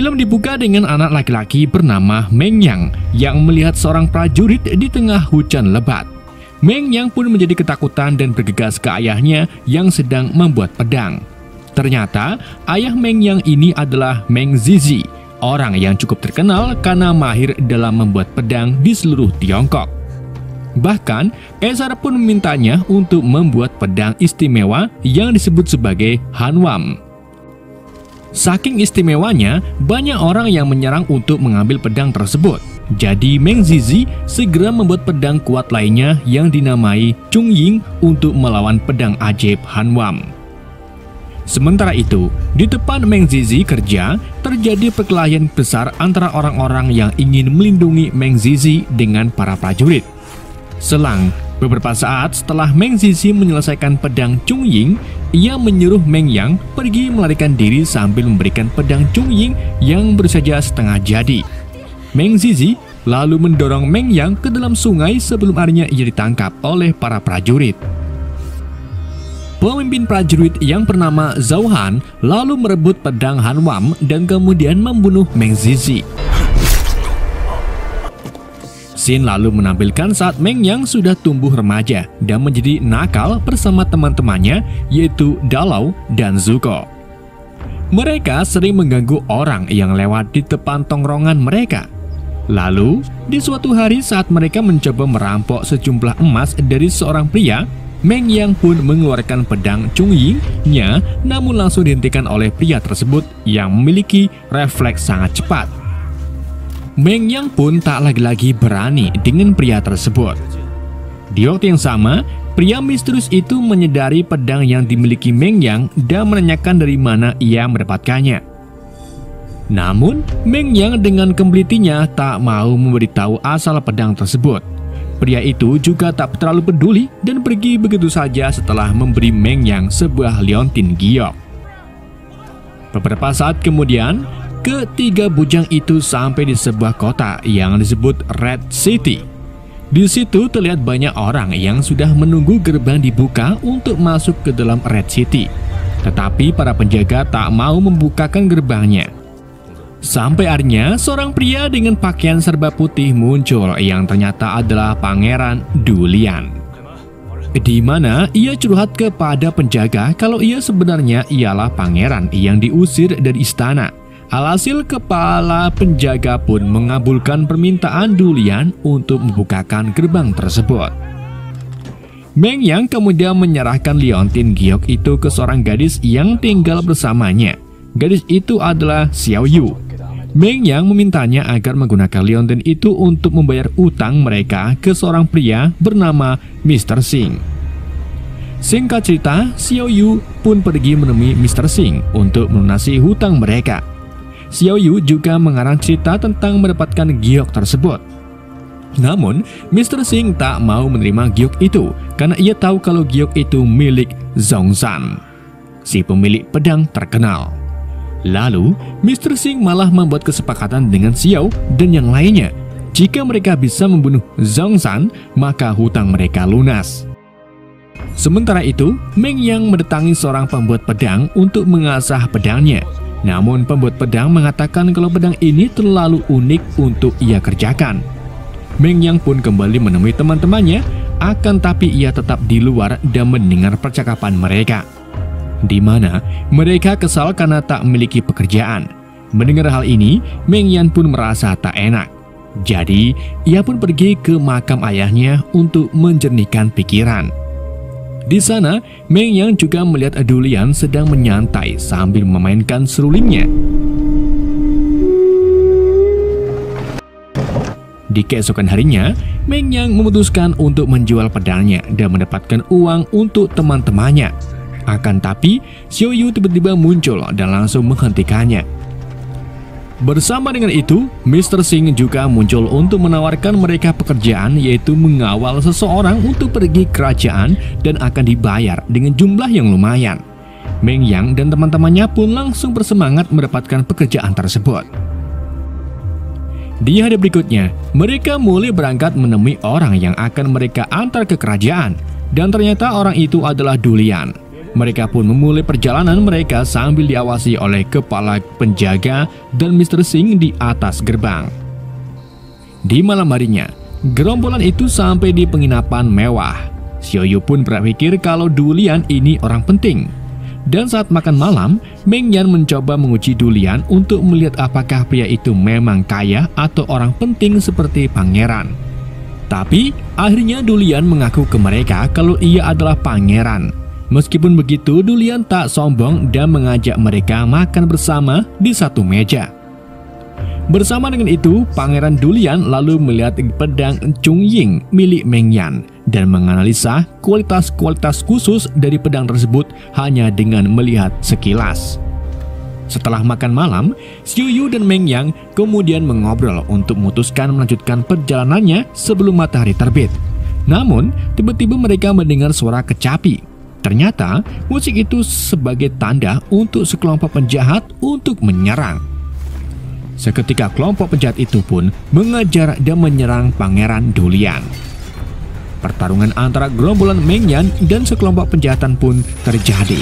Film dibuka dengan anak laki-laki bernama Meng Yang yang melihat seorang prajurit di tengah hujan lebat. Meng Yang pun menjadi ketakutan dan bergegas ke ayahnya yang sedang membuat pedang. Ternyata ayah Meng Yang ini adalah Meng Zizi, orang yang cukup terkenal karena mahir dalam membuat pedang di seluruh Tiongkok. Bahkan, Kaisar pun memintanya untuk membuat pedang istimewa yang disebut sebagai Hanwam. Saking istimewanya, banyak orang yang menyerang untuk mengambil pedang tersebut. Jadi Meng Zizi segera membuat pedang kuat lainnya yang dinamai Chungying untuk melawan pedang ajaib Hanwam. Sementara itu, di depan Meng Zizi kerja, terjadi perkelahian besar antara orang-orang yang ingin melindungi Meng Zizi dengan para prajurit. Selang beberapa saat setelah Meng Zizi menyelesaikan pedang Chungying, ia menyuruh Meng Yang pergi melarikan diri sambil memberikan pedang Chungying yang baru saja setengah jadi. Meng Zizi lalu mendorong Meng Yang ke dalam sungai sebelum akhirnya ia ditangkap oleh para prajurit. Pemimpin prajurit yang bernama Zhao Han lalu merebut pedang Hanwam dan kemudian membunuh Meng Zizi. Scene lalu menampilkan saat Meng Yang sudah tumbuh remaja dan menjadi nakal bersama teman-temannya yaitu Dalau dan Zuko. Mereka sering mengganggu orang yang lewat di depan tongkrongan mereka. Lalu, di suatu hari saat mereka mencoba merampok sejumlah emas dari seorang pria, Meng Yang pun mengeluarkan pedang Chungying-nya namun langsung dihentikan oleh pria tersebut yang memiliki refleks sangat cepat. Meng Yang pun tak lagi-lagi berani dengan pria tersebut. Di waktu yang sama, pria misterius itu menyadari pedang yang dimiliki Meng Yang dan menanyakan dari mana ia mendapatkannya. Namun, Meng Yang dengan kembelitinya tak mau memberitahu asal pedang tersebut. Pria itu juga tak terlalu peduli dan pergi begitu saja setelah memberi Meng Yang sebuah liontin giok. Beberapa saat kemudian, ketiga bujang itu sampai di sebuah kota yang disebut Red City. Di situ terlihat banyak orang yang sudah menunggu gerbang dibuka untuk masuk ke dalam Red City. Tetapi para penjaga tak mau membukakan gerbangnya. Sampai akhirnya seorang pria dengan pakaian serba putih muncul yang ternyata adalah Pangeran Dulian. Di mana ia curhat kepada penjaga kalau ia sebenarnya ialah pangeran yang diusir dari istana. Alhasil kepala penjaga pun mengabulkan permintaan Dulian untuk membukakan gerbang tersebut. Meng Yang kemudian menyerahkan liontin giok itu ke seorang gadis yang tinggal bersamanya. Gadis itu adalah Xiao Yu. Meng Yang memintanya agar menggunakan liontin itu untuk membayar utang mereka ke seorang pria bernama Mr. Singh. Singkat cerita, Xiao Yu pun pergi menemui Mr. Singh untuk melunasi hutang mereka. Xiao Yu juga mengarang cerita tentang mendapatkan giok tersebut. Namun, Mr. Singh tak mau menerima giok itu karena ia tahu kalau giok itu milik Zhongzhan, si pemilik pedang terkenal. Lalu, Mr. Singh malah membuat kesepakatan dengan Xiao dan yang lainnya. Jika mereka bisa membunuh Zhongzhan, maka hutang mereka lunas. Sementara itu, Meng Yang mendatangi seorang pembuat pedang untuk mengasah pedangnya. Namun pembuat pedang mengatakan kalau pedang ini terlalu unik untuk ia kerjakan. Meng Yang pun kembali menemui teman-temannya, akan tapi ia tetap di luar dan mendengar percakapan mereka. Di mana mereka kesal karena tak memiliki pekerjaan. Mendengar hal ini, Meng Yang pun merasa tak enak. Jadi, ia pun pergi ke makam ayahnya untuk menjernihkan pikiran. Di sana, Meng Yang juga melihat Dulian sedang menyantai sambil memainkan serulingnya. Di keesokan harinya, Meng Yang memutuskan untuk menjual pedangnya dan mendapatkan uang untuk teman-temannya. Akan tapi, Xiao Yu tiba-tiba muncul dan langsung menghentikannya. Bersama dengan itu, Mr. Singh juga muncul untuk menawarkan mereka pekerjaan, yaitu mengawal seseorang untuk pergi ke kerajaan dan akan dibayar dengan jumlah yang lumayan. Meng Yang dan teman-temannya pun langsung bersemangat mendapatkan pekerjaan tersebut. Di hari berikutnya, mereka mulai berangkat menemui orang yang akan mereka antar ke kerajaan, dan ternyata orang itu adalah Dulian. mereka pun memulai perjalanan mereka sambil diawasi oleh kepala penjaga dan Mr. Singh di atas gerbang. Di malam harinya, gerombolan itu sampai di penginapan mewah. Xiaoyu pun berpikir kalau Dulian ini orang penting. Dan saat makan malam, Meng Yan mencoba menguji Dulian untuk melihat apakah pria itu memang kaya atau orang penting seperti pangeran. Tapi akhirnya Dulian mengaku ke mereka kalau ia adalah pangeran. Meskipun begitu, Dulian tak sombong dan mengajak mereka makan bersama di satu meja. Bersama dengan itu, Pangeran Dulian lalu melihat pedang Chung Ying milik Meng Yan dan menganalisa kualitas-kualitas khusus dari pedang tersebut hanya dengan melihat sekilas. Setelah makan malam, Xiaoyu dan Meng Yan kemudian mengobrol untuk memutuskan melanjutkan perjalanannya sebelum matahari terbit. Namun, tiba-tiba mereka mendengar suara kecapi. Ternyata, musik itu sebagai tanda untuk sekelompok penjahat untuk menyerang. Seketika kelompok penjahat itu pun mengejar dan menyerang Pangeran Dulian. Pertarungan antara gerombolan Meng Yan dan sekelompok penjahatan pun terjadi.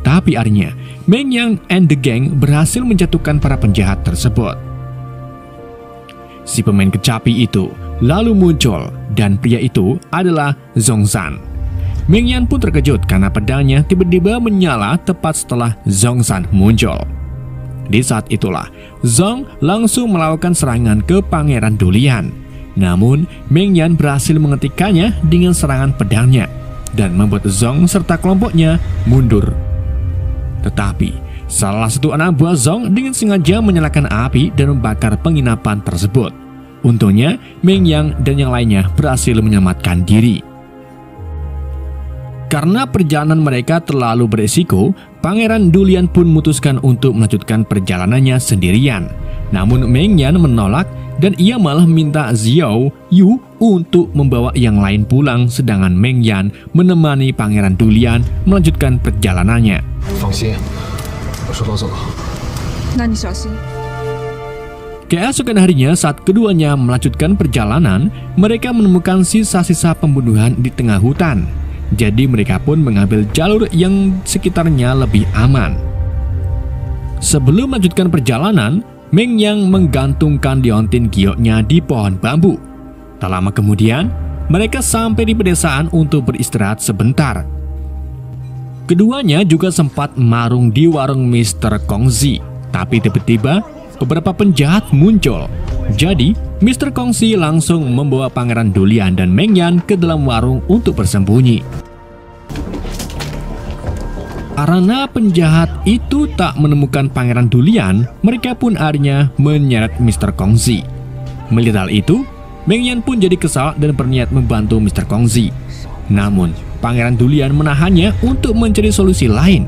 Tapi akhirnya, Meng Yan and the gang berhasil menjatuhkan para penjahat tersebut. Si pemain kecapi itu lalu muncul dan pria itu adalah Zhongshan. Meng Yan pun terkejut karena pedangnya tiba-tiba menyala tepat setelah Zhongshan muncul. Di saat itulah, Zhong langsung melakukan serangan ke Pangeran Dulian. Namun, Meng Yan berhasil menghentikannya dengan serangan pedangnya dan membuat Zhong serta kelompoknya mundur. Tetapi, salah satu anak buah Zhong dengan sengaja menyalakan api dan membakar penginapan tersebut. Untungnya, Meng Yan dan yang lainnya berhasil menyelamatkan diri. Karena perjalanan mereka terlalu beresiko, Pangeran Dulian pun memutuskan untuk melanjutkan perjalanannya sendirian. Namun Meng Yan menolak dan ia malah minta Xiao Yu untuk membawa yang lain pulang, sedangkan Meng Yan menemani Pangeran Dulian melanjutkan perjalanannya. 放心，我说走走。那你小心。 Keesokan harinya saat keduanya melanjutkan perjalanan, mereka menemukan sisa-sisa pembunuhan di tengah hutan. Jadi mereka pun mengambil jalur yang sekitarnya lebih aman. Sebelum melanjutkan perjalanan, Meng Yan menggantungkan liontin gioknya di pohon bambu. Tak lama kemudian, mereka sampai di pedesaan untuk beristirahat sebentar. Keduanya juga sempat marung di warung Mr. Kongzi, tapi tiba-tiba beberapa penjahat muncul. Jadi, Mr. Kongzi langsung membawa Pangeran Dulian dan Meng Yan ke dalam warung untuk bersembunyi. Karena penjahat itu tak menemukan Pangeran Dulian, mereka pun akhirnya menyeret Mr. Kongzi. Melihat hal itu, Meng Yan pun jadi kesal dan berniat membantu Mr. Kongzi. Namun, Pangeran Dulian menahannya untuk mencari solusi lain.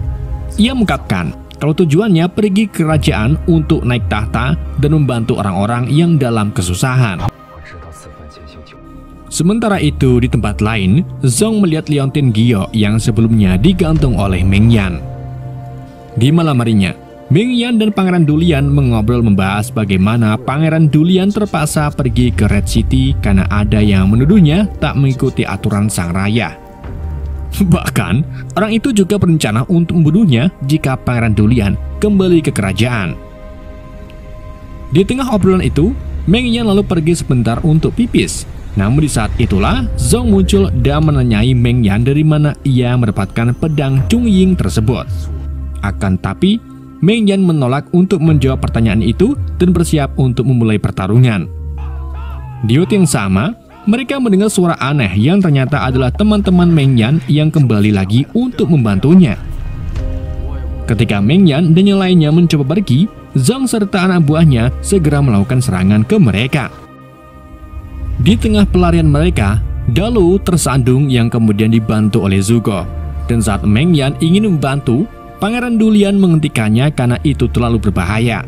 Ia mengungkapkan kalau tujuannya pergi ke kerajaan untuk naik tahta dan membantu orang-orang yang dalam kesusahan. Sementara itu, di tempat lain, Zhong melihat liontin giok yang sebelumnya digantung oleh Meng Yan. Di malam harinya, Meng Yan dan Pangeran Dulian mengobrol membahas bagaimana Pangeran Dulian terpaksa pergi ke Red City karena ada yang menuduhnya tak mengikuti aturan sang raya. Bahkan, orang itu juga berencana untuk membunuhnya jika Pangeran Dulian kembali ke kerajaan. Di tengah obrolan itu, Meng Yan lalu pergi sebentar untuk pipis. Namun di saat itulah, Zhong muncul dan menanyai Meng Yan dari mana ia mendapatkan pedang Chung Ying tersebut. Akan tapi, Meng Yan menolak untuk menjawab pertanyaan itu dan bersiap untuk memulai pertarungan. Di waktu yang sama, mereka mendengar suara aneh yang ternyata adalah teman-teman Meng Yan yang kembali lagi untuk membantunya. Ketika Meng Yan dan yang lainnya mencoba pergi, Zhong serta anak buahnya segera melakukan serangan ke mereka. Di tengah pelarian mereka, Dalu tersandung yang kemudian dibantu oleh Zuko. Dan saat Meng Yan ingin membantu, Pangeran Dulian menghentikannya karena itu terlalu berbahaya.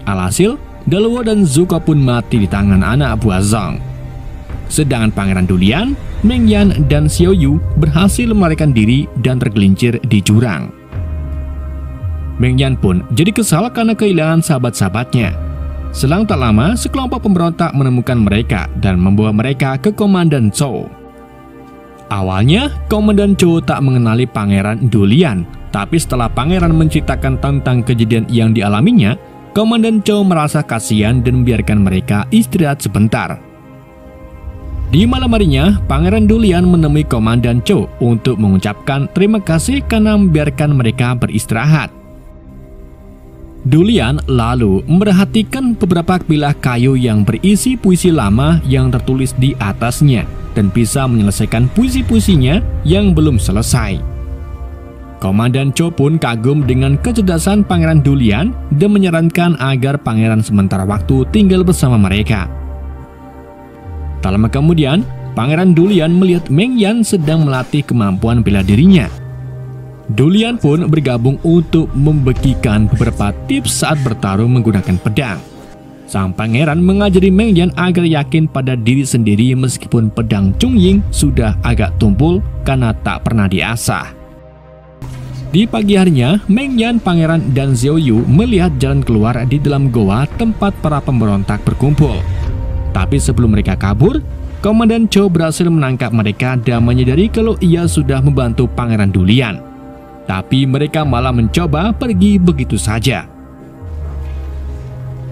Alhasil, Daluo dan Zuko pun mati di tangan anak buah Zhong. Sedangkan Pangeran Dulian, Meng Yan, dan Xiaoyu berhasil melarikan diri dan tergelincir di jurang. Meng Yan pun jadi kesal karena kehilangan sahabat-sahabatnya. Selang tak lama, sekelompok pemberontak menemukan mereka dan membawa mereka ke Komandan Zhou. Awalnya, Komandan Zhou tak mengenali Pangeran Dulian, tapi setelah pangeran menceritakan tentang kejadian yang dialaminya, Komandan Zhou merasa kasihan dan membiarkan mereka istirahat sebentar. Di malam harinya, Pangeran Dulian menemui Komandan Zhou untuk mengucapkan terima kasih karena membiarkan mereka beristirahat. Dulian lalu memperhatikan beberapa bilah kayu yang berisi puisi lama yang tertulis di atasnya dan bisa menyelesaikan puisi-puisinya yang belum selesai. Komandan Zhou pun kagum dengan kecerdasan Pangeran Dulian dan menyarankan agar pangeran sementara waktu tinggal bersama mereka. Tak lama kemudian, Pangeran Dulian melihat Meng Yan sedang melatih kemampuan bela dirinya. Dulian pun bergabung untuk membagikan beberapa tips saat bertarung menggunakan pedang. Sang pangeran mengajari Meng Yan agar yakin pada diri sendiri meskipun pedang Chongying sudah agak tumpul karena tak pernah diasah. Di pagi harinya, Meng Yan, pangeran, dan Xiao Yu melihat jalan keluar di dalam goa tempat para pemberontak berkumpul. Tapi sebelum mereka kabur, Komandan Zhou berhasil menangkap mereka dan menyadari kalau ia sudah membantu Pangeran Dulian. Tapi mereka malah mencoba pergi begitu saja.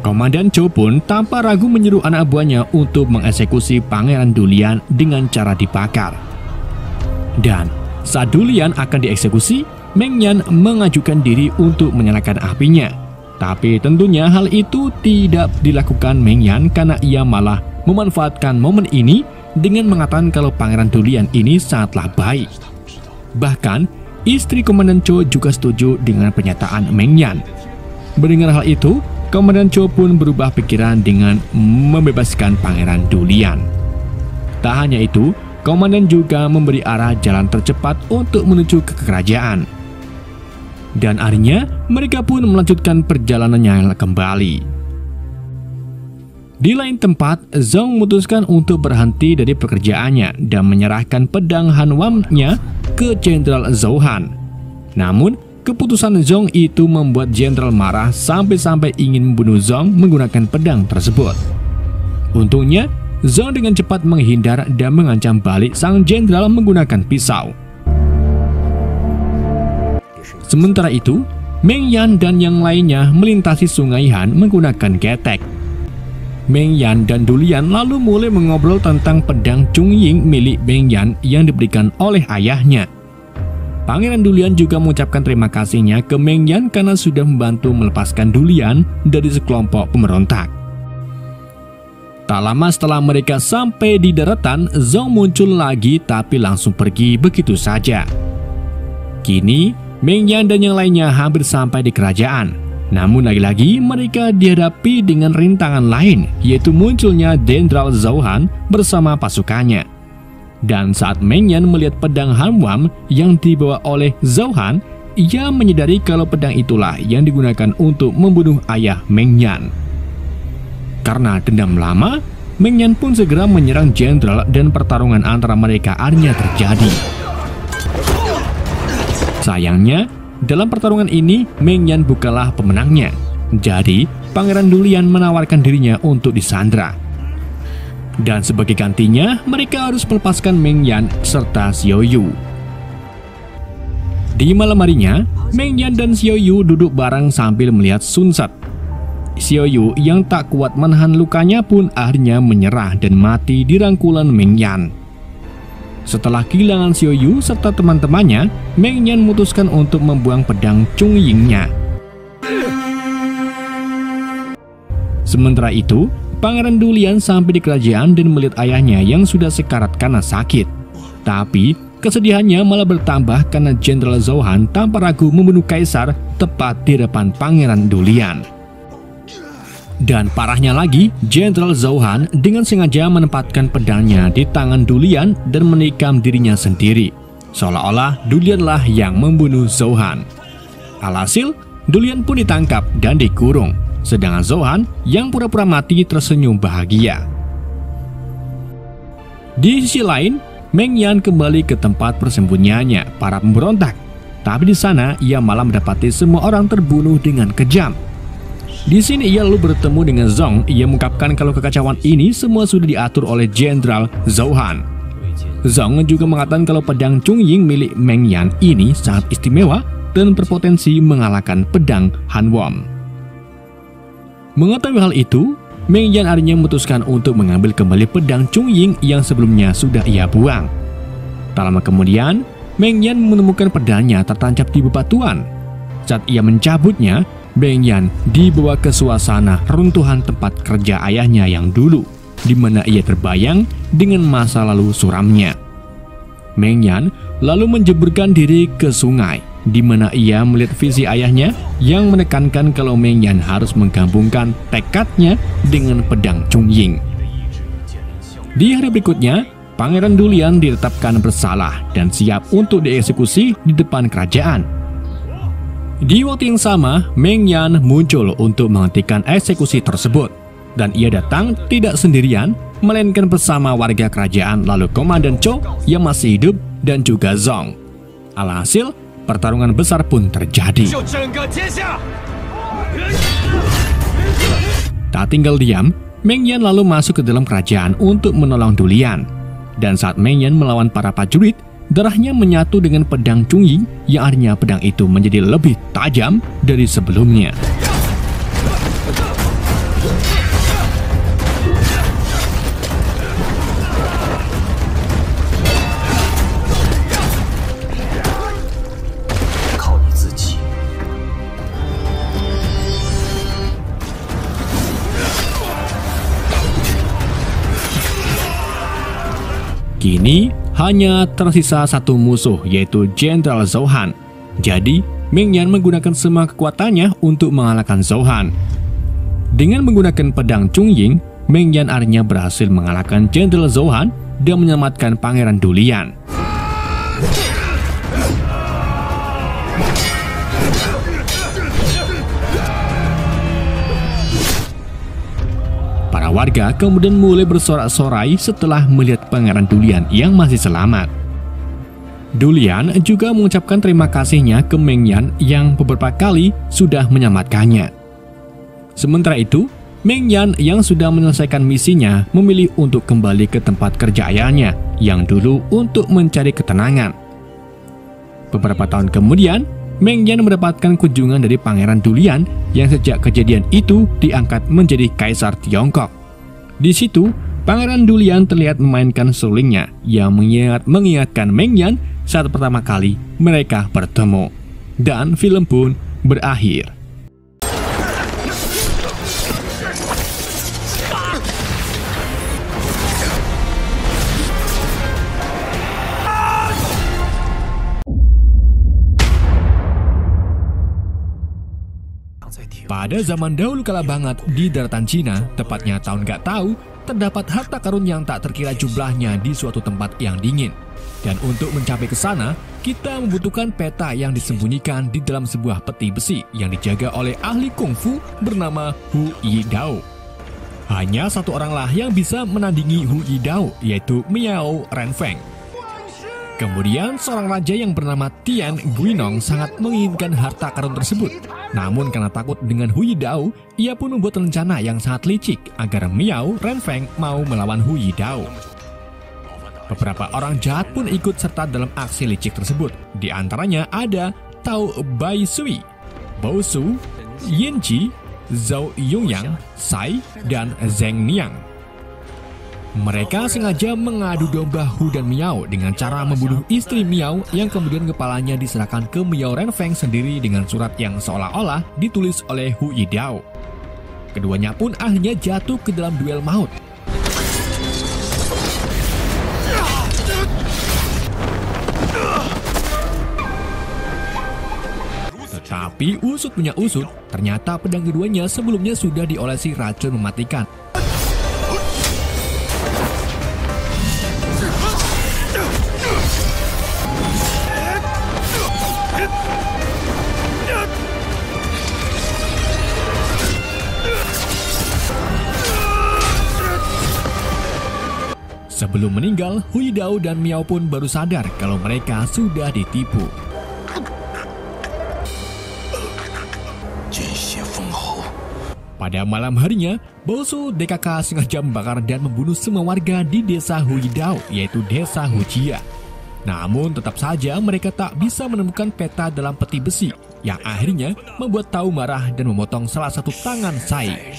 Komandan Zhou pun tanpa ragu menyuruh anak buahnya untuk mengeksekusi Pangeran Dulian dengan cara dibakar. Dan saat Dulian akan dieksekusi, Meng Yan mengajukan diri untuk menyalakan apinya. Tapi tentunya hal itu tidak dilakukan Meng Yan karena ia malah memanfaatkan momen ini dengan mengatakan kalau Pangeran Dulian ini sangatlah baik. Bahkan, istri Komandan Zhou juga setuju dengan pernyataan Meng Yan. Mendengar hal itu, Komandan Zhou pun berubah pikiran dengan membebaskan Pangeran Dulian. Tak hanya itu, Komandan juga memberi arah jalan tercepat untuk menuju ke kerajaan. Dan akhirnya mereka pun melanjutkan perjalanannya kembali. Di lain tempat, Zhong memutuskan untuk berhenti dari pekerjaannya dan menyerahkan pedang Hanwam-nya ke Jenderal Zhou Han. Namun, keputusan Zhong itu membuat Jenderal marah sampai-sampai ingin membunuh Zhong menggunakan pedang tersebut. Untungnya, Zhong dengan cepat menghindar dan mengancam balik sang jenderal menggunakan pisau. Sementara itu, Meng Yan dan yang lainnya melintasi Sungai Han menggunakan getek. Meng Yan dan Dulian lalu mulai mengobrol tentang pedang Chongying milik Meng Yan yang diberikan oleh ayahnya. Pangeran Dulian juga mengucapkan terima kasihnya ke Meng Yan karena sudah membantu melepaskan Dulian dari sekelompok pemberontak. Tak lama setelah mereka sampai di daratan, Zhong muncul lagi tapi langsung pergi begitu saja. Kini, Meng Yan dan yang lainnya hampir sampai di kerajaan. Namun lagi-lagi mereka dihadapi dengan rintangan lain, yaitu munculnya Jenderal Zhou Han bersama pasukannya. Dan saat Meng Yan melihat pedang Hanwam yang dibawa oleh Zhou Han, ia menyadari kalau pedang itulah yang digunakan untuk membunuh ayah Meng Yan. Karena dendam lama, Meng Yan pun segera menyerang jenderal dan pertarungan antara mereka akhirnya terjadi. Sayangnya, dalam pertarungan ini Meng Yan bukanlah pemenangnya. Jadi, Pangeran Dulian menawarkan dirinya untuk disandra. Dan sebagai gantinya, mereka harus melepaskan Meng Yan serta Xiao Yu. Di malam harinya, Meng Yan dan Xiao Yu duduk bareng sambil melihat sunset. Xiao Yu yang tak kuat menahan lukanya pun akhirnya menyerah dan mati di rangkulan Meng Yan. Setelah kehilangan Xiao Yu serta teman-temannya, Meng Yan memutuskan untuk membuang pedang Chongying-nya. Sementara itu, Pangeran Dulian sampai di kerajaan dan melihat ayahnya yang sudah sekarat karena sakit. Tapi, kesedihannya malah bertambah karena Jenderal Zhou Han tanpa ragu membunuh kaisar tepat di depan Pangeran Dulian. Dan parahnya lagi, Jenderal Zhou Han dengan sengaja menempatkan pedangnya di tangan Dulian dan menikam dirinya sendiri. Seolah-olah Dulianlah yang membunuh Zhou Han. Alhasil, Dulian pun ditangkap dan dikurung. Sedangkan Zhou Han yang pura-pura mati tersenyum bahagia. Di sisi lain, Meng Yan kembali ke tempat persembunyiannya para pemberontak. Tapi di sana ia malah mendapati semua orang terbunuh dengan kejam. Di sini ia lalu bertemu dengan Zhong. Ia mengungkapkan kalau kekacauan ini semua sudah diatur oleh Jenderal Zhou Han. Zhong juga mengatakan kalau pedang Chungying milik Meng Yan ini sangat istimewa dan berpotensi mengalahkan pedang Han Wom. Mengetahui hal itu, Meng Yan akhirnya memutuskan untuk mengambil kembali pedang Chungying yang sebelumnya sudah ia buang. Tak lama kemudian, Meng Yan menemukan pedangnya tertancap di bebatuan. Saat ia mencabutnya, Meng Yan dibawa ke suasana runtuhan tempat kerja ayahnya yang dulu, di mana ia terbayang dengan masa lalu suramnya. Meng Yan lalu menjeburkan diri ke sungai, di mana ia melihat visi ayahnya yang menekankan kalau Meng Yan harus menggabungkan tekadnya dengan pedang Chungying. Di hari berikutnya, Pangeran Dulian ditetapkan bersalah dan siap untuk dieksekusi di depan kerajaan. Di waktu yang sama, Meng Yan muncul untuk menghentikan eksekusi tersebut. Dan ia datang tidak sendirian, melainkan bersama warga kerajaan lalu Komandan Zhou yang masih hidup dan juga Zhong. Alhasil, pertarungan besar pun terjadi. Tak tinggal diam, Meng Yan lalu masuk ke dalam kerajaan untuk menolong Dulian. Dan saat Meng Yan melawan para prajurit, darahnya menyatu dengan pedang Chungying yang akhirnya pedang itu menjadi lebih tajam dari sebelumnya. Kini hanya tersisa satu musuh, yaitu Jenderal Zhou Han. Jadi Meng Yan menggunakan semua kekuatannya untuk mengalahkan Zhou Han. Dengan menggunakan pedang Chungying, Meng Yan akhirnya berhasil mengalahkan Jenderal Zhou Han dan menyelamatkan Pangeran Dulian. Para warga kemudian mulai bersorak-sorai setelah melihat Pangeran Dulian yang masih selamat. Dulian juga mengucapkan terima kasihnya ke Meng Yan yang beberapa kali sudah menyelamatkannya. Sementara itu, Meng Yan yang sudah menyelesaikan misinya memilih untuk kembali ke tempat kerja ayahnya yang dulu untuk mencari ketenangan. Beberapa tahun kemudian, Meng Yan mendapatkan kunjungan dari Pangeran Dulian yang sejak kejadian itu diangkat menjadi Kaisar Tiongkok. Di situ, Pangeran Dulian terlihat memainkan sulingnya yang mengingatkan Meng Yan saat pertama kali mereka bertemu. Dan film pun berakhir. Pada zaman dahulu kala banget di daratan Cina, tepatnya tahun gak tahu, terdapat harta karun yang tak terkira jumlahnya di suatu tempat yang dingin. Dan untuk mencapai ke sana, kita membutuhkan peta yang disembunyikan di dalam sebuah peti besi yang dijaga oleh ahli kungfu bernama Hu Yidao. Hanya satu oranglah yang bisa menandingi Hu Yidao, yaitu Miao Renfeng. Kemudian seorang raja yang bernama Tian Guinong sangat menginginkan harta karun tersebut. Namun karena takut dengan Hu Yidao, ia pun membuat rencana yang sangat licik agar Miao Renfeng mau melawan Hu Yidao. Beberapa orang jahat pun ikut serta dalam aksi licik tersebut. Di antaranya ada Tao Baisui, Bao Su, Yin Ji, Zhou Yongyang, Sai, dan Zheng Niang. Mereka sengaja mengadu domba Hu dan Miao dengan cara membunuh istri Miao yang kemudian kepalanya diserahkan ke Miao Renfeng sendiri dengan surat yang seolah-olah ditulis oleh Hu Yidao. Keduanya pun akhirnya jatuh ke dalam duel maut. Tetapi usut punya usut, ternyata pedang keduanya sebelumnya sudah diolesi racun mematikan. Sebelum meninggal, Hu Yidao dan Miao pun baru sadar kalau mereka sudah ditipu. Pada malam harinya, Baosu DKK sengaja membakar dan membunuh semua warga di desa Huidao, yaitu desa Hujia. Namun tetap saja mereka tak bisa menemukan peta dalam peti besi, yang akhirnya membuat Tao marah dan memotong salah satu tangan Sai.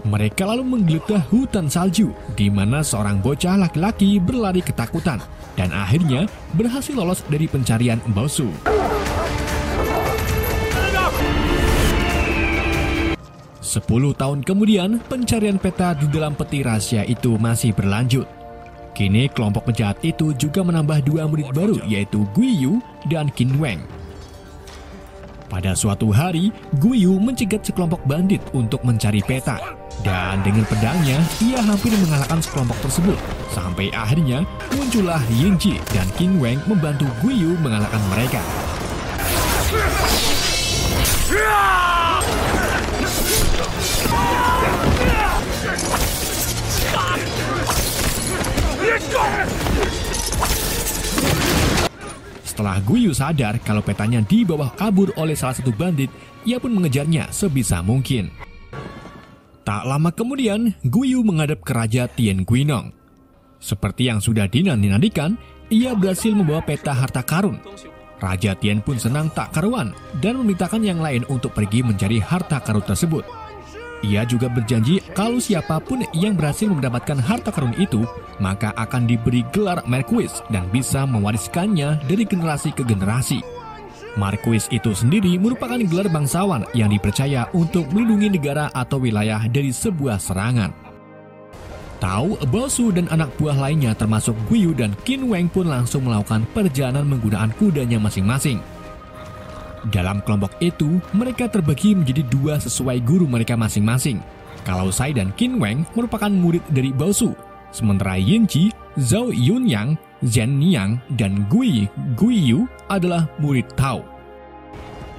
Mereka lalu menggeledah hutan salju, di mana seorang bocah laki-laki berlari ketakutan, dan akhirnya berhasil lolos dari pencarian Baosu. 10 tahun kemudian, pencarian peta di dalam peti rahasia itu masih berlanjut. Kini kelompok penjahat itu juga menambah 2 murid baru, yaitu Guiyu dan Qin Wang. Pada suatu hari, Guiyu mencegat sekelompok bandit untuk mencari peta. Dan dengan pedangnya, ia hampir mengalahkan sekelompok tersebut. Sampai akhirnya, muncullah Yinji dan Qin Wang membantu Guiyu mengalahkan mereka. Setelah Guiyu sadar kalau petanya di bawah kabur oleh salah satu bandit, ia pun mengejarnya sebisa mungkin. Tak lama kemudian, Guiyu menghadap ke Raja Tian Guinong. Seperti yang sudah dinanti-nantikan, ia berhasil membawa peta harta karun. Raja Tian pun senang tak karuan dan memintakan yang lain untuk pergi mencari harta karun tersebut. Ia juga berjanji kalau siapapun yang berhasil mendapatkan harta karun itu, maka akan diberi gelar Marquis dan bisa mewariskannya dari generasi ke generasi. Marquis itu sendiri merupakan gelar bangsawan yang dipercaya untuk melindungi negara atau wilayah dari sebuah serangan. Tao, Baosu, dan anak buah lainnya termasuk Guiyu dan Qin Wang pun langsung melakukan perjalanan menggunakan kudanya masing-masing. Dalam kelompok itu, mereka terbagi menjadi 2 sesuai guru mereka masing-masing. Kalau Sai dan Qin Wang merupakan murid dari Baosu, sementara Yinji, Zhao Yunyang, Zhen Niang, dan Guiyu adalah murid Tao.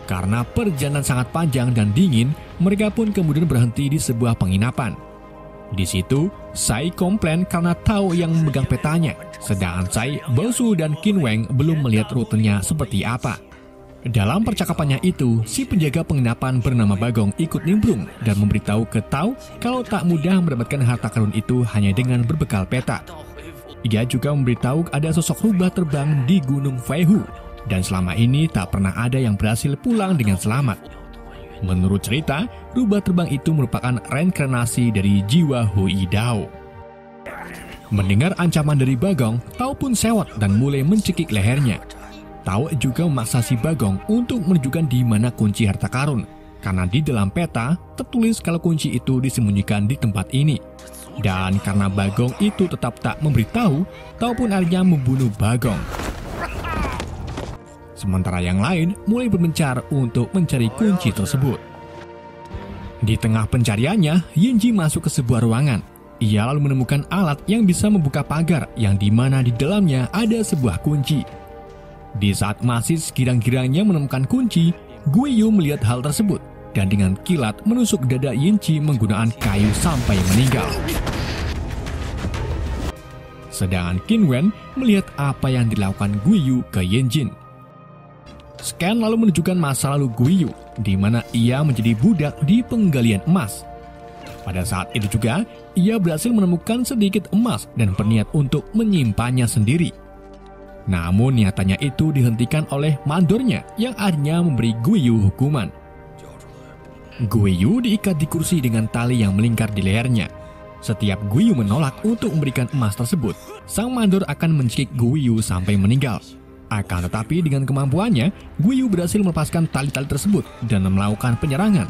Karena perjalanan sangat panjang dan dingin, mereka pun kemudian berhenti di sebuah penginapan. Di situ, Sai komplain karena Tao yang memegang petanya, sedangkan Sai, Baosu, dan Qin Wang belum melihat rutenya seperti apa. Dalam percakapannya itu, si penjaga penginapan bernama Bagong ikut nimbrung dan memberitahu ke Tao kalau tak mudah mendapatkan harta karun itu hanya dengan berbekal peta. Ia juga memberitahu ada sosok rubah terbang di Gunung Feihu, dan selama ini tak pernah ada yang berhasil pulang dengan selamat. Menurut cerita, rubah terbang itu merupakan reinkarnasi dari jiwa Huidao. Mendengar ancaman dari Bagong, Tao pun sewot dan mulai mencekik lehernya. Tao juga memaksa si Bagong untuk menunjukkan di mana kunci harta karun, karena di dalam peta tertulis kalau kunci itu disembunyikan di tempat ini. Dan karena Bagong itu tetap tak memberitahu, Tao pun akhirnya membunuh Bagong. Sementara yang lain mulai bermencar untuk mencari kunci tersebut. Di tengah pencariannya, Yinji masuk ke sebuah ruangan. Ia lalu menemukan alat yang bisa membuka pagar yang dimana di dalamnya ada sebuah kunci. Di saat masih sekirang-kirangnya menemukan kunci, Guiyu melihat hal tersebut dan dengan kilat menusuk dada Yinji menggunakan kayu sampai meninggal. Sedangkan Qin Wang melihat apa yang dilakukan Guiyu ke Yinjin. Scan lalu menunjukkan masa lalu Guiyu, di mana ia menjadi budak di penggalian emas. Pada saat itu juga, ia berhasil menemukan sedikit emas dan berniat untuk menyimpannya sendiri. Namun niatannya itu dihentikan oleh mandornya yang akhirnya memberi Guiyu hukuman. Guiyu diikat di kursi dengan tali yang melingkar di lehernya. Setiap Guiyu menolak untuk memberikan emas tersebut, sang mandor akan mencekik Guiyu sampai meninggal. Akan tetapi dengan kemampuannya, Guiyu berhasil melepaskan tali-tali tersebut dan melakukan penyerangan.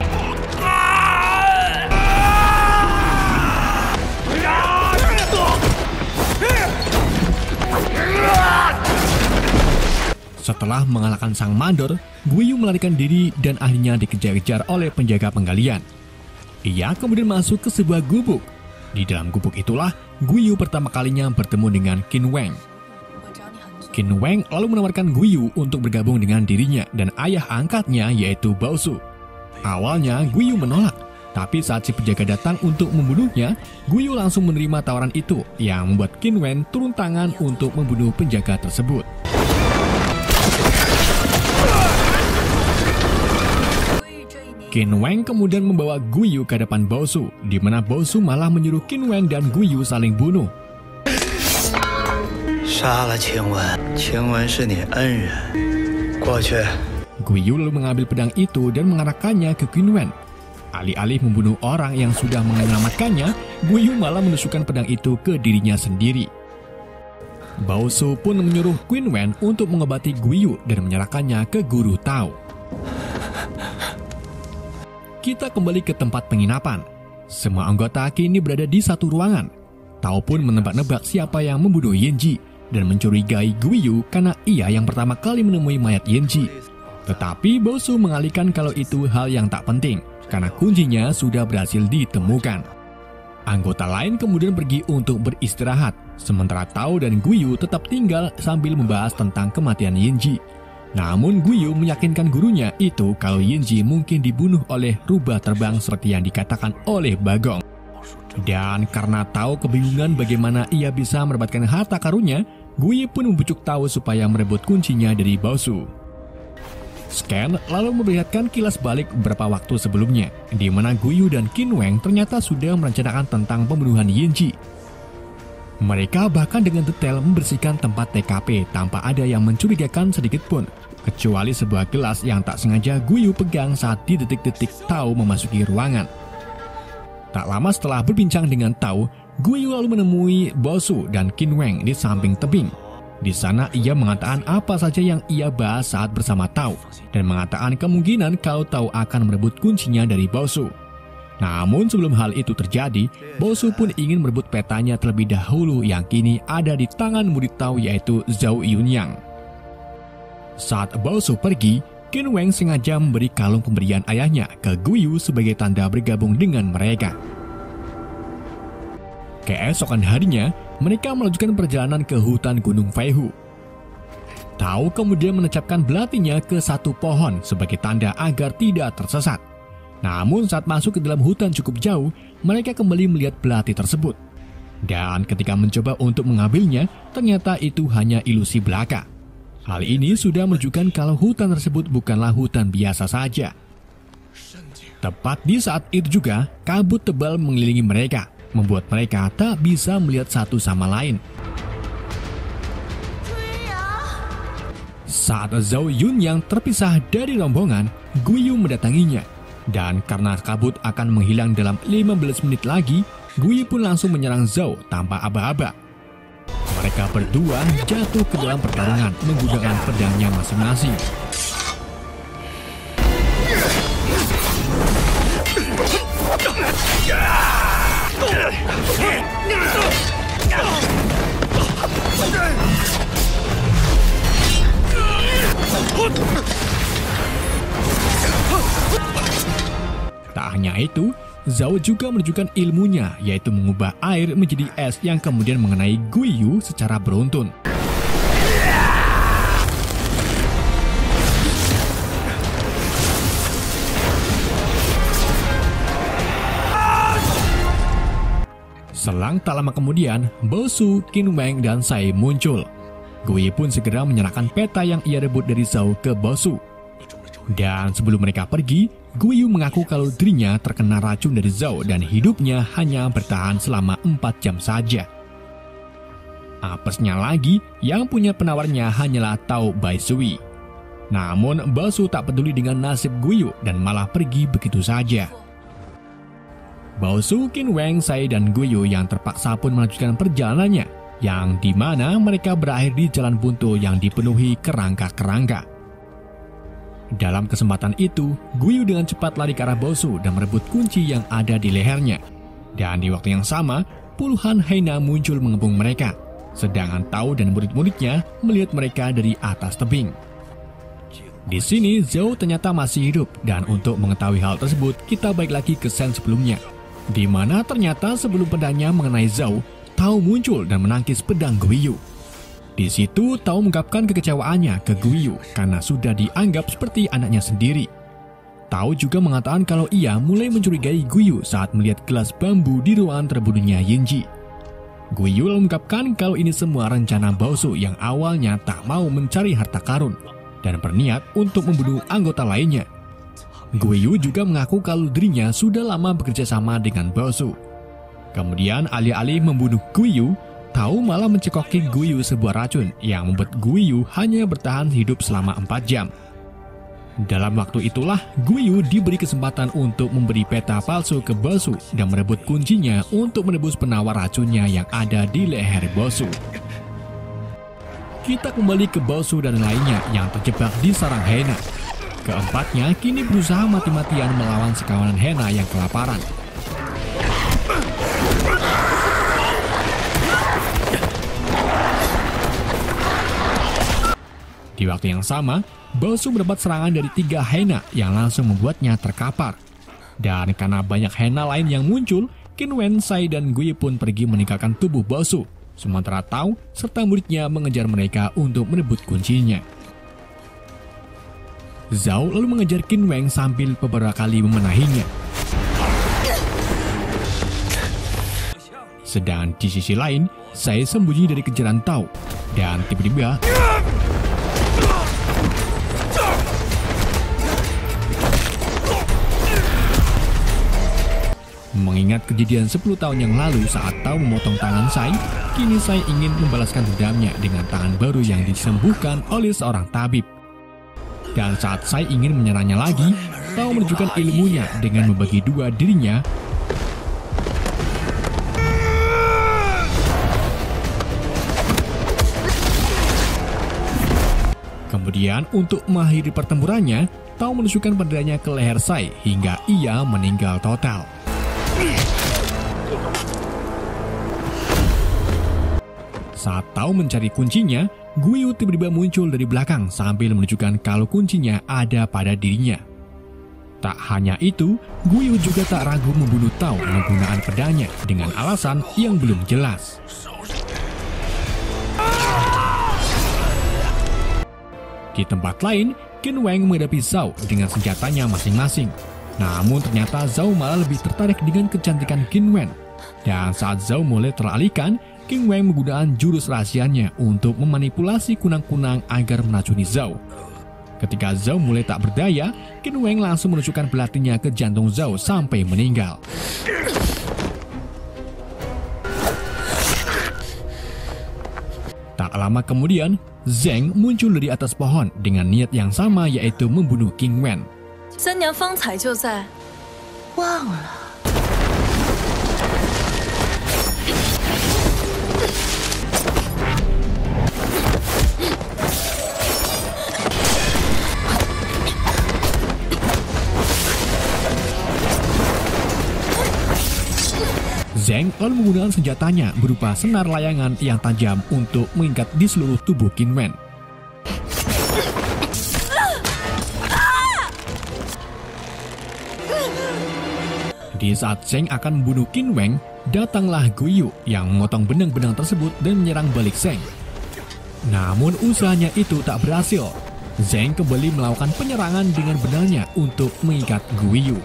Setelah mengalahkan sang mandor, Guiyu melarikan diri dan akhirnya dikejar-kejar oleh penjaga penggalian. Ia kemudian masuk ke sebuah gubuk. Di dalam gubuk itulah Guiyu pertama kalinya bertemu dengan Qin Wang. Qin Wang lalu menawarkan Guiyu untuk bergabung dengan dirinya dan ayah angkatnya yaitu Baosu. Awalnya Guiyu menolak, tapi saat si penjaga datang untuk membunuhnya, Guiyu langsung menerima tawaran itu yang membuat Qin Wang turun tangan untuk membunuh penjaga tersebut. Qin Wang kemudian membawa Guiyu ke hadapan Baosu, di mana Baosu malah menyuruh Qin Wang dan Guiyu saling bunuh. Guiyu lalu mengambil pedang itu dan mengarahkannya ke Qin Wang. Alih-alih membunuh orang yang sudah menyelamatkannya, Guiyu malah menusukkan pedang itu ke dirinya sendiri. Baosu pun menyuruh Qin Wang untuk mengobati Guiyu dan menyerahkannya ke guru Tao. Kita kembali ke tempat penginapan. Semua anggota kini berada di satu ruangan. Tao pun menebak-nebak siapa yang membunuh Yanji dan mencurigai Guiyu karena ia yang pertama kali menemui mayat Yanji. Tetapi Baosu mengalihkan kalau itu hal yang tak penting karena kuncinya sudah berhasil ditemukan. Anggota lain kemudian pergi untuk beristirahat, sementara Tao dan Guiyu tetap tinggal sambil membahas tentang kematian Yanji. Namun Guiyu meyakinkan gurunya itu kalau Yanji mungkin dibunuh oleh rubah terbang seperti yang dikatakan oleh Bagong. Dan karena Tao kebingungan bagaimana ia bisa mendapatkan harta karunnya, Guiyu pun membujuk Tao supaya merebut kuncinya dari Baosu. Scan lalu memperlihatkan kilas balik beberapa waktu sebelumnya, di mana Guiyu dan Qin Wang ternyata sudah merencanakan tentang pembunuhan Yanji. Mereka bahkan dengan detail membersihkan tempat TKP tanpa ada yang mencurigakan sedikit pun, kecuali sebuah gelas yang tak sengaja Guiyu pegang saat di detik-detik Tao memasuki ruangan. Tak lama setelah berbincang dengan Tao, Guiyu lalu menemui Baosu dan Qin Wang di samping tebing. Di sana ia mengatakan apa saja yang ia bahas saat bersama Tao, dan mengatakan kemungkinan kalau Tao akan merebut kuncinya dari Baosu. Namun sebelum hal itu terjadi, Baosu pun ingin merebut petanya terlebih dahulu yang kini ada di tangan murid Tao yaitu Zhao Yunyang. Saat Baosu pergi, Qin Wang sengaja memberi kalung pemberian ayahnya ke Guiyu sebagai tanda bergabung dengan mereka. Keesokan harinya, mereka melanjutkan perjalanan ke hutan Gunung Feihu. Tao kemudian menancapkan belatinya ke satu pohon sebagai tanda agar tidak tersesat. Namun saat masuk ke dalam hutan cukup jauh, mereka kembali melihat belati tersebut. Dan ketika mencoba untuk mengambilnya, ternyata itu hanya ilusi belaka. Hal ini sudah menunjukkan kalau hutan tersebut bukanlah hutan biasa saja. Tepat di saat itu juga, kabut tebal mengelilingi mereka, membuat mereka tak bisa melihat satu sama lain. Saat Zhao Yunyang terpisah dari rombongan, Guiyu mendatanginya. Dan karena kabut akan menghilang dalam 15 menit lagi, Guiyu pun langsung menyerang Zhao tanpa aba-aba. Mereka berdua jatuh ke dalam pertarungan menggunakan pedangnya masing-masing. Tak hanya itu, Zhao juga menunjukkan ilmunya, yaitu mengubah air menjadi es yang kemudian mengenai Guiyu secara beruntun. Selang tak lama kemudian, Baosu, Qin Wang, dan Sai muncul. Guiyu pun segera menyerahkan peta yang ia rebut dari Zhao ke Baosu. Dan sebelum mereka pergi, Guiyu mengaku kalau dirinya terkena racun dari Zhao dan hidupnya hanya bertahan selama 4 jam saja. Apesnya lagi, yang punya penawarnya hanyalah Tao Baisui. Namun, Baosu tak peduli dengan nasib Guiyu dan malah pergi begitu saja. Baosu, Qin Wang, Sai, dan Guiyu yang terpaksa pun melanjutkan perjalanannya, yang dimana mereka berakhir di jalan buntu yang dipenuhi kerangka-kerangka. Dalam kesempatan itu, Guiyu dengan cepat lari ke arah Baosu dan merebut kunci yang ada di lehernya. Dan di waktu yang sama, puluhan hyena muncul mengepung mereka, sedangkan Tao dan murid-muridnya melihat mereka dari atas tebing. Di sini, Zhao ternyata masih hidup, dan untuk mengetahui hal tersebut, kita balik lagi ke scene sebelumnya, di mana ternyata sebelum pedangnya mengenai Zhao, Tao muncul dan menangkis pedang Guiyu. Di situ, Tao mengungkapkan kekecewaannya ke Guiyu karena sudah dianggap seperti anaknya sendiri. Tao juga mengatakan kalau ia mulai mencurigai Guiyu saat melihat gelas bambu di ruangan terbunuhnya Yanji. Guiyu mengungkapkan kalau ini semua rencana Baosu yang awalnya tak mau mencari harta karun dan berniat untuk membunuh anggota lainnya. Guiyu juga mengaku kalau dirinya sudah lama bekerja sama dengan Bosu. Kemudian alih-alih membunuh Guiyu, Tao malah mencekoki Guiyu sebuah racun yang membuat Guiyu hanya bertahan hidup selama 4 jam. Dalam waktu itulah, Guiyu diberi kesempatan untuk memberi peta palsu ke Bosu dan merebut kuncinya untuk menebus penawar racunnya yang ada di leher Bosu. Kita kembali ke Bosu dan lainnya yang terjebak di sarang Hena. Keempatnya kini berusaha mati-matian melawan sekawanan Hena yang kelaparan. Di waktu yang sama, Bosu mendapat serangan dari 3 Hena yang langsung membuatnya terkapar. Dan karena banyak Hena lain yang muncul, Qinwen, Sai, dan Guiyu pun pergi meninggalkan tubuh Bosu. Sementara Tao serta muridnya mengejar mereka untuk merebut kuncinya. Zhao lalu mengejar Qinwen sambil beberapa kali memenahinya. Sedang di sisi lain, Sai sembunyi dari kejaran Tao. Dan tiba-tiba mengingat kejadian 10 tahun yang lalu saat Tao memotong tangan Sai, kini Sai ingin membalaskan dendamnya dengan tangan baru yang disembuhkan oleh seorang tabib. Dan saat Sai ingin menyerangnya lagi, Tao menunjukkan ilmunya dengan membagi 2 dirinya. Kemudian untuk mengakhiri pertempurannya, Tao menusukkan pedangnya ke leher Sai hingga ia meninggal total. Saat Tao mencari kuncinya, Guiyu tiba-tiba muncul dari belakang sambil menunjukkan kalau kuncinya ada pada dirinya. Tak hanya itu, Guiyu juga tak ragu membunuh Tao menggunakan pedangnya dengan alasan yang belum jelas. Di tempat lain, Qinwen menghadapi Zhao dengan senjatanya masing-masing. Namun ternyata Zhao malah lebih tertarik dengan kecantikan Qinwen. Dan saat Zhao mulai teralihkan, Qinwen menggunakan jurus rahasianya untuk memanipulasi kunang-kunang agar meracuni Zhao. Ketika Zhao mulai tak berdaya, Qinwen langsung menusukkan belatinya ke jantung Zhao sampai meninggal. Tak lama kemudian, Zheng muncul dari atas pohon dengan niat yang sama, yaitu membunuh Qinwen. 3娘方才就在，忘了。Zheng lalu menggunakan senjatanya berupa senar layangan yang tajam untuk mengikat di seluruh tubuh Qinwen. Di saat Zheng akan membunuh Qinwen, datanglah Guiyu yang memotong benang-benang tersebut dan menyerang balik Zheng. Namun usahanya itu tak berhasil. Zheng kembali melakukan penyerangan dengan benangnya untuk mengikat Guiyu.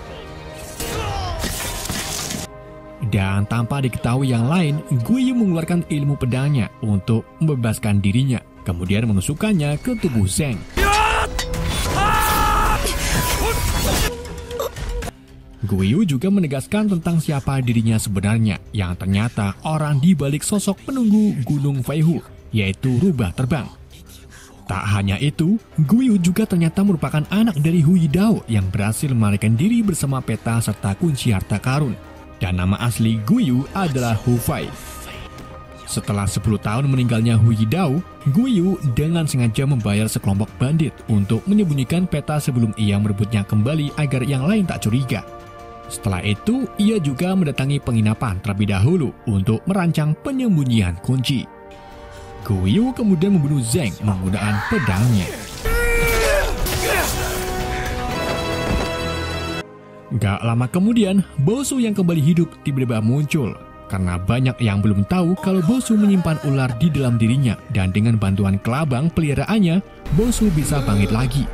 Dan tanpa diketahui yang lain, Guiyu mengeluarkan ilmu pedangnya untuk membebaskan dirinya, kemudian menusukkannya ke tubuh Zheng. Guiyu juga menegaskan tentang siapa dirinya sebenarnya, yang ternyata orang di balik sosok penunggu Gunung Feihu, yaitu rubah terbang. Tak hanya itu, Guiyu juga ternyata merupakan anak dari Hu Yidao yang berhasil melarikan diri bersama peta serta kunci harta karun. Dan nama asli Guiyu adalah Hu Fai. Setelah 10 tahun meninggalnya Hu Yidao, Guiyu dengan sengaja membayar sekelompok bandit untuk menyembunyikan peta sebelum ia merebutnya kembali agar yang lain tak curiga. Setelah itu, ia juga mendatangi penginapan terlebih dahulu untuk merancang penyembunyian kunci. Guiyu kemudian membunuh Zheng menggunakan pedangnya. Gak lama kemudian, Bosu yang kembali hidup tiba-tiba muncul. Karena banyak yang belum tahu kalau Bosu menyimpan ular di dalam dirinya, dan dengan bantuan kelabang peliharaannya, Bosu bisa bangkit lagi.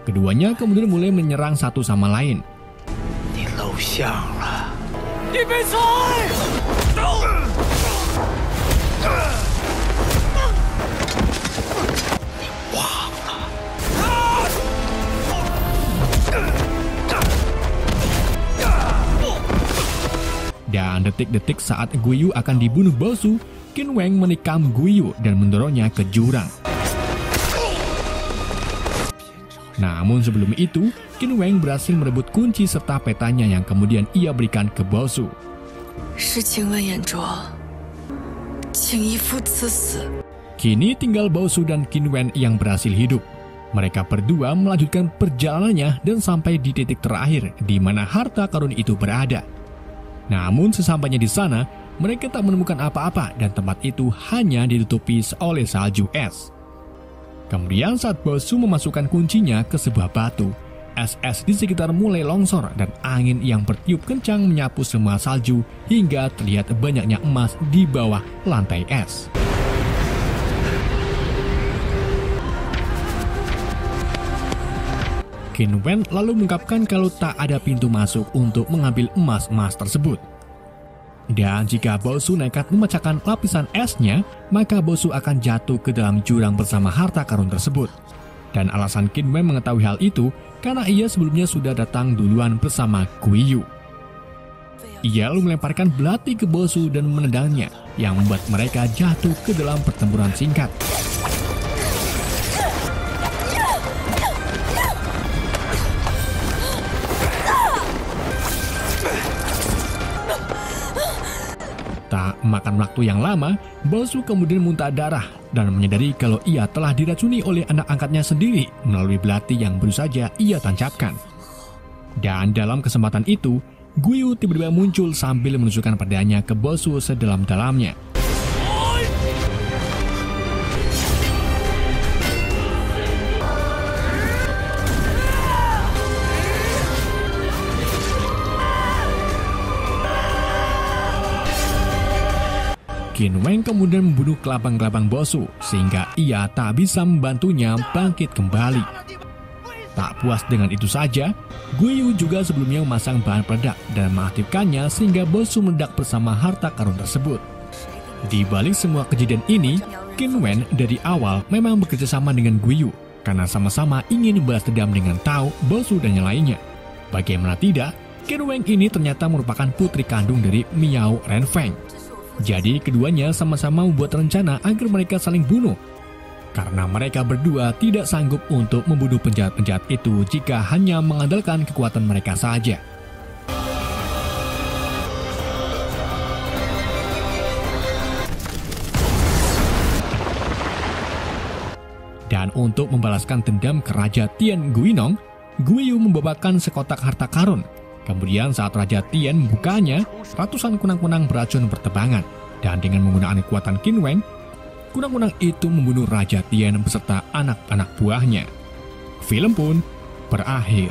Keduanya kemudian mulai menyerang satu sama lain. Dan detik-detik saat Guiyu akan dibunuh Bosu, Qin Wang menikam Guiyu dan mendorongnya ke jurang. Namun sebelum itu, Qin Wang berhasil merebut kunci serta petanya yang kemudian ia berikan ke Bosu. Kini tinggal Bosu dan Qin Wang yang berhasil hidup. Mereka berdua melanjutkan perjalanannya dan sampai di titik terakhir di mana harta karun itu berada. Namun sesampainya di sana, mereka tak menemukan apa-apa dan tempat itu hanya ditutupi oleh salju es. Kemudian saat Bosu memasukkan kuncinya ke sebuah batu, es-es di sekitar mulai longsor dan angin yang bertiup kencang menyapu semua salju hingga terlihat banyaknya emas di bawah lantai es. Qin Wang lalu mengungkapkan kalau tak ada pintu masuk untuk mengambil emas-emas tersebut. Dan jika Bosu nekat memecahkan lapisan esnya, maka Bosu akan jatuh ke dalam jurang bersama harta karun tersebut. Dan alasan Qin Wang mengetahui hal itu karena ia sebelumnya sudah datang duluan bersama Guiyu. Ia lalu melemparkan belati ke Bosu dan menendangnya, yang membuat mereka jatuh ke dalam pertempuran singkat. Tak makan waktu yang lama, Bosu kemudian muntah darah dan menyadari kalau ia telah diracuni oleh anak angkatnya sendiri melalui belati yang baru saja ia tancapkan. Dan dalam kesempatan itu, Guiyu tiba-tiba muncul sambil menusukkan pedangnya ke Bosu sedalam-dalamnya. Qin Wang kemudian membunuh kelabang-kelabang Bosu sehingga ia tak bisa membantunya bangkit kembali. Tak puas dengan itu saja, Guiyu juga sebelumnya memasang bahan peledak dan mengaktifkannya sehingga Bosu meledak bersama harta karun tersebut. Di balik semua kejadian ini, Qin Wang dari awal memang bekerja sama dengan Guiyu karena sama-sama ingin balas dendam dengan Tao, Bosu dan yang lainnya. Bagaimana tidak, Qin Wang ini ternyata merupakan putri kandung dari Miao Renfeng. Jadi keduanya sama-sama membuat rencana agar mereka saling bunuh. Karena mereka berdua tidak sanggup untuk membunuh penjahat-penjahat itu jika hanya mengandalkan kekuatan mereka saja. Dan untuk membalaskan dendam ke Raja Tian Guinong, Guiyu membawakan sekotak harta karun. Kemudian saat Raja Tian membukanya, ratusan kunang-kunang beracun bertebangan. Dan dengan menggunakan kekuatan Qin Wang, kunang-kunang itu membunuh Raja Tian beserta anak-anak buahnya. Film pun berakhir.